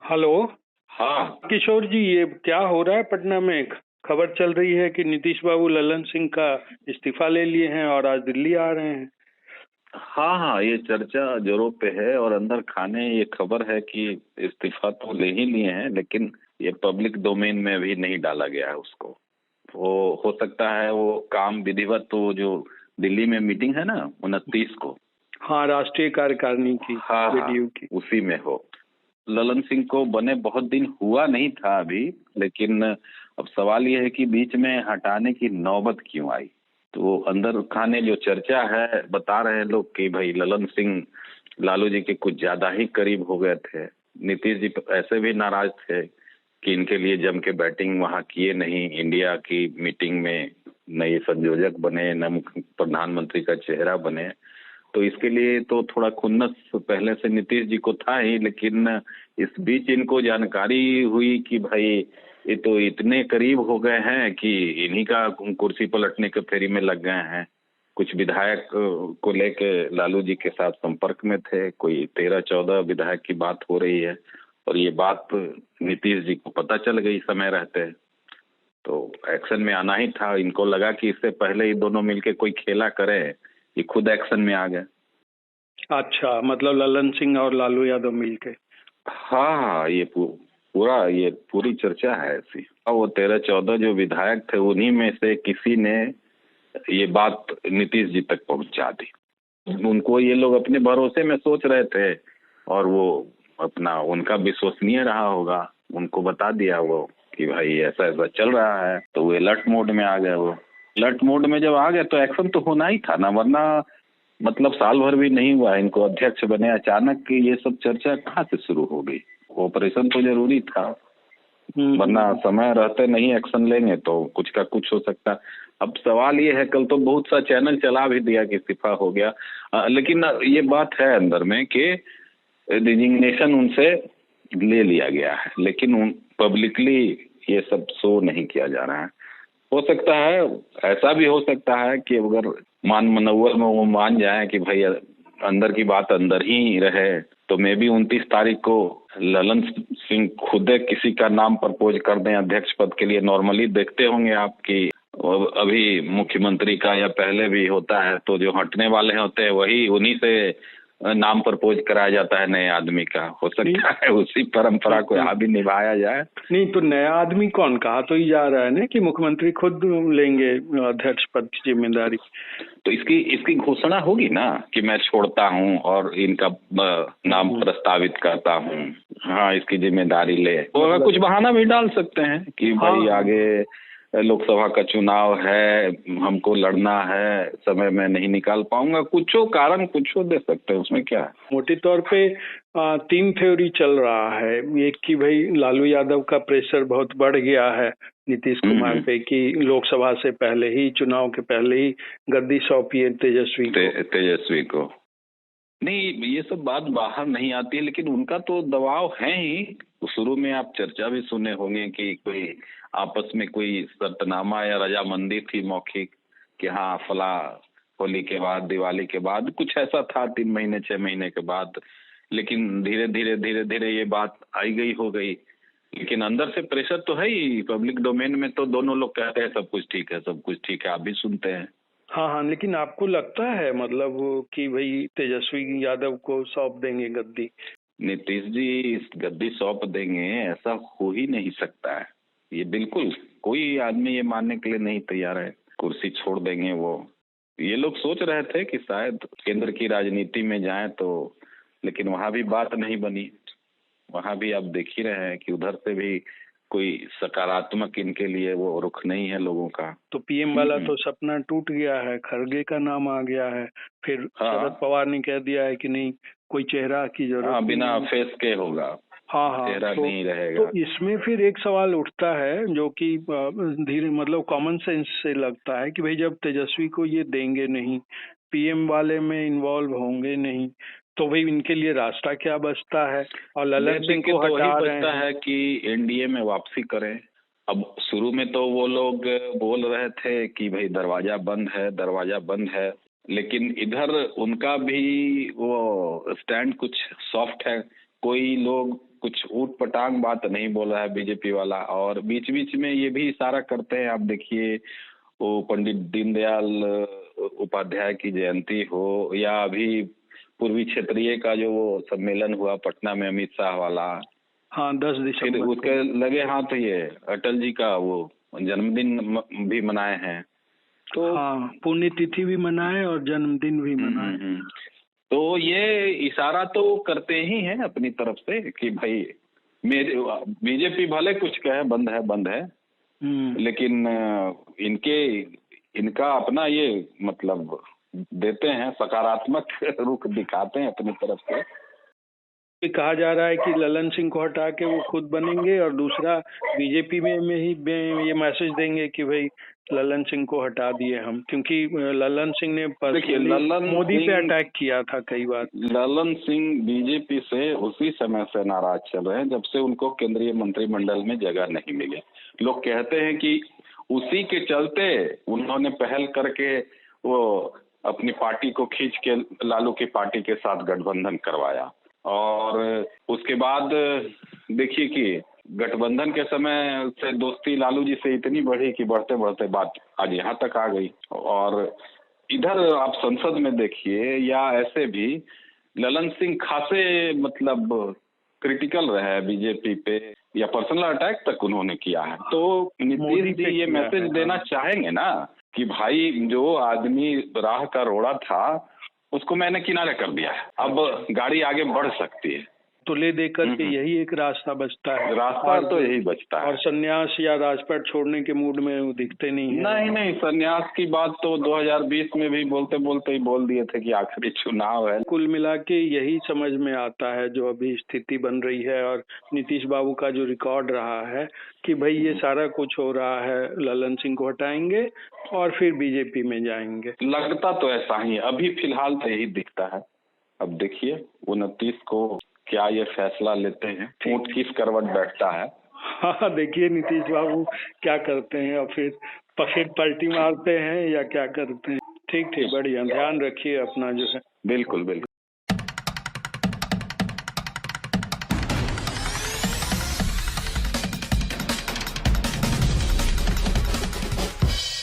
Hello. हाँ। किशोर जी, ये क्या हो रहा है पटना में? खबर चल रही है कि नीतीश बाबू ललन सिंह का इस्तीफा ले लिए हैं और आज दिल्ली आ रहे हैं। हाँ हाँ, ये चर्चा जोरों पे है और अंदर खाने ये खबर है कि इस्तीफा तो ले ही लिए हैं, लेकिन ये पब्लिक डोमेन में अभी नहीं डाला गया है उसको। वो हो सकता है वो काम विधिवत तो जो दिल्ली में मीटिंग है ना 29 को। हाँ, राष्ट्रीय कार्यकारिणी की, हाँ हाँ, जेडीयू की। उसी में हो। ललन सिंह को बने बहुत दिन हुआ नहीं था अभी, लेकिन अब सवाल ये है कि बीच में हटाने की नौबत क्यों आई। तो अंदर खाने जो चर्चा है, बता रहे हैं लोग कि भाई ललन सिंह लालू जी के कुछ ज्यादा ही करीब हो गए थे। नीतीश जी ऐसे भी नाराज थे कि इनके लिए जम के बैटिंग वहां किए नहीं, इंडिया की मीटिंग में नए संयोजक बने, न प्रधानमंत्री का चेहरा बने। तो इसके लिए तो थोड़ा खुन्नस पहले से नीतीश जी को था ही, लेकिन इस बीच इनको जानकारी हुई कि भाई ये तो इतने करीब हो गए हैं कि इन्हीं का कुर्सी पलटने के फेरी में लग गए हैं। कुछ विधायक को लेके लालू जी के साथ संपर्क में थे, कोई 13-14 विधायक की बात हो रही है और ये बात नीतीश जी को पता चल गई समय रहते। तो एक्शन में आना ही था। इनको लगा कि इससे पहले ये दोनों मिलके कोई खेला करे, ये खुद एक्शन में आ गए। अच्छा, मतलब ललन सिंह और लालू यादव मिलके। हाँ हाँ, ये पूरा ये पूरी चर्चा है ऐसी। और वो 13-14 जो विधायक थे उन्हीं में से किसी ने ये बात नीतीश जी तक पहुंचा दी। उनको ये लोग अपने भरोसे में सोच रहे थे और वो अपना उनका विश्वसनीय रहा होगा, उनको बता दिया वो कि भाई ऐसा ऐसा चल रहा है। तो वो अलर्ट मोड में आ गए। वो अलर्ट मोड में जब आ गए तो एक्शन तो होना ही था ना, वरना मतलब साल भर भी नहीं हुआ इनको अध्यक्ष बने, अचानक ये सब चर्चा कहाँ से शुरू हो गई। ऑपरेशन तो जरूरी था, वरना समय रहते नहीं एक्शन लेंगे तो कुछ का कुछ हो सकता। अब सवाल ये है, कल तो बहुत सा चैनल चला भी दिया कि इस्तीफा हो गया, लेकिन ये बात है अंदर में कि रिजिग्नेशन उनसे ले लिया गया है, लेकिन पब्लिकली ये सब शो नहीं किया जा रहा है। हो सकता है, ऐसा भी हो सकता है कि अगर मान मनोवल में वो मान जाए कि भाई अंदर की बात अंदर ही रहे, तो मे भी 29 तारीख को ललन सिंह खुद किसी का नाम प्रपोज कर दें अध्यक्ष पद के लिए। नॉर्मली देखते होंगे आप कि अभी मुख्यमंत्री का या पहले भी होता है तो जो हटने वाले होते हैं वही उन्हीं से नाम प्रपोज कराया जाता है नए आदमी का। हो सकता है उसी परंपरा को यहाँ भी निभाया जाए। नहीं तो नया आदमी कौन, कहा तो ही जा रहा है ना कि मुख्यमंत्री खुद लेंगे अध्यक्ष पद की जिम्मेदारी। तो इसकी घोषणा होगी ना कि मैं छोड़ता हूँ और इनका नाम प्रस्तावित करता हूँ। हाँ, इसकी जिम्मेदारी ले। तो अगर कुछ बहाना भी डाल सकते हैं कि भाई आगे लोकसभा का चुनाव है, हमको लड़ना है, समय में नहीं निकाल पाऊंगा, कुछो कारण कुछो दे सकते हैं, उसमें क्या है। मोटे तौर पे 3 थ्योरी चल रहा है। एक कि भाई लालू यादव का प्रेशर बहुत बढ़ गया है नीतीश कुमार पे कि लोकसभा से पहले ही, चुनाव के पहले ही गद्दी सौंपिए तेजस्वी को। नहीं, ये सब बात बाहर नहीं आती है, लेकिन उनका तो दबाव है ही। शुरू में आप चर्चा भी सुने होंगे कि कोई आपस में कोई शर्तनामा या रजामंदी थी मौखिक कि हाँ फला होली के बाद, दिवाली के बाद, कुछ ऐसा था 3 महीने 6 महीने के बाद। लेकिन धीरे धीरे ये बात आई गई हो गई। लेकिन अंदर से प्रेशर तो है ही। पब्लिक डोमेन में तो दोनों लोग कहते हैं सब कुछ ठीक है, सब कुछ ठीक है, आप भी सुनते हैं। हाँ हाँ, लेकिन आपको लगता है मतलब कि भाई तेजस्वी यादव को सौंप देंगे गद्दी? नीतीश जी इस गद्दी सौंप देंगे ऐसा हो ही नहीं सकता है। ये बिल्कुल कोई आदमी ये मानने के लिए नहीं तैयार है कुर्सी छोड़ देंगे वो। ये लोग सोच रहे थे कि शायद केंद्र की राजनीति में जाएं तो, लेकिन वहां भी बात नहीं बनी। वहां भी आप देख ही रहे हैं कि उधर से भी कोई सकारात्मक इनके लिए वो रुख नहीं है लोगों का। तो पीएम वाला तो सपना टूट गया है, खड़गे का नाम आ गया है। फिर शरद पवार ने कह दिया है कि नहीं, कोई चेहरा की जरूरत बिना फेस के होगा। हाँ, चेहरा नहीं रहेगा। तो इसमें फिर एक सवाल उठता है जो कि धीरे मतलब कॉमन सेंस से लगता है कि भाई जब तेजस्वी को ये देंगे नहीं, पीएम वाले में इन्वॉल्व होंगे नहीं, तो भाई इनके लिए रास्ता क्या बचता है? और ललन सिंह को हटा रहे हैं है कि एनडीए में वापसी करें। अब शुरू में तो वो लोग बोल रहे थे कि भाई दरवाजा बंद है, दरवाजा बंद है, लेकिन इधर उनका भी वो स्टैंड कुछ सॉफ्ट है। कोई लोग कुछ ऊट पटांग बात नहीं बोल रहा है बीजेपी वाला। और बीच बीच में ये भी इशारा करते हैं, आप देखिए वो पंडित दीनदयाल उपाध्याय की जयंती हो या अभी पूर्वी क्षेत्रीय का जो वो सम्मेलन हुआ पटना में अमित शाह वाला, हाँ 10 फिर दिसंबर उसके लगे हाथ ये अटल जी का वो जन्मदिन भी मनाए हैं। तो हाँ पुण्यतिथि भी मनाए और जन्मदिन भी मनाए। तो ये इशारा तो करते ही हैं अपनी तरफ से कि भाई मेरे बीजेपी भले कुछ कहे बंद है लेकिन इनका अपना ये मतलब देते हैं, सकारात्मक रुख दिखाते हैं अपनी तरफ से। ये कहा जा रहा है कि ललन सिंह को हटा के वो खुद बनेंगे और दूसरा बीजेपी में ही ये मैसेज देंगे कि भाई ललन सिंह को हटा दिए हम, क्योंकि ललन सिंह ने मोदी पे अटैक किया था कई बार। ललन सिंह बीजेपी से उसी समय से नाराज चल रहे हैं जब से उनको केंद्रीय मंत्रिमंडल में जगह नहीं मिली। लोग कहते हैं कि उसी के चलते उन्होंने पहल करके वो अपनी पार्टी को खींच के लालू की पार्टी के साथ गठबंधन करवाया। और उसके बाद देखिए कि गठबंधन के समय से दोस्ती लालू जी से इतनी बढ़ी कि बढ़ते बढ़ते बात आज यहाँ तक आ गई। और इधर आप संसद में देखिए या ऐसे भी ललन सिंह खासे मतलब क्रिटिकल रहे बीजेपी पे या पर्सनल अटैक तक उन्होंने किया है। तो नीतीश जी ये मैसेज देना चाहेंगे ना कि भाई जो आदमी राह का रोड़ा था उसको मैंने किनारे कर दिया है, अब गाड़ी आगे बढ़ सकती है। तो ले देकर के यही एक रास्ता बचता है, रास्ता तो यही बचता है। और संन्यास या राजपाट छोड़ने के मूड में वो दिखते नहीं है। नहीं संन्यास की बात तो 2020 में भी बोलते बोलते ही बोल दिए थे कि आखिरी चुनाव है। कुल मिला के यही समझ में आता है जो अभी स्थिति बन रही है और नीतीश बाबू का जो रिकॉर्ड रहा है कि भाई ये सारा कुछ हो रहा है, ललन सिंह को हटाएंगे और फिर बीजेपी में जाएंगे। लगता तो ऐसा ही अभी फिलहाल तो यही दिखता है। अब देखिए 29 को क्या ये फैसला लेते हैं, ऊंट किस करवट बैठता है। हाँ देखिए नीतीश बाबू क्या करते हैं और फिर पलटी मारते हैं या क्या करते हैं। ठीक बढ़िया, ध्यान रखिए अपना जो है। बिल्कुल।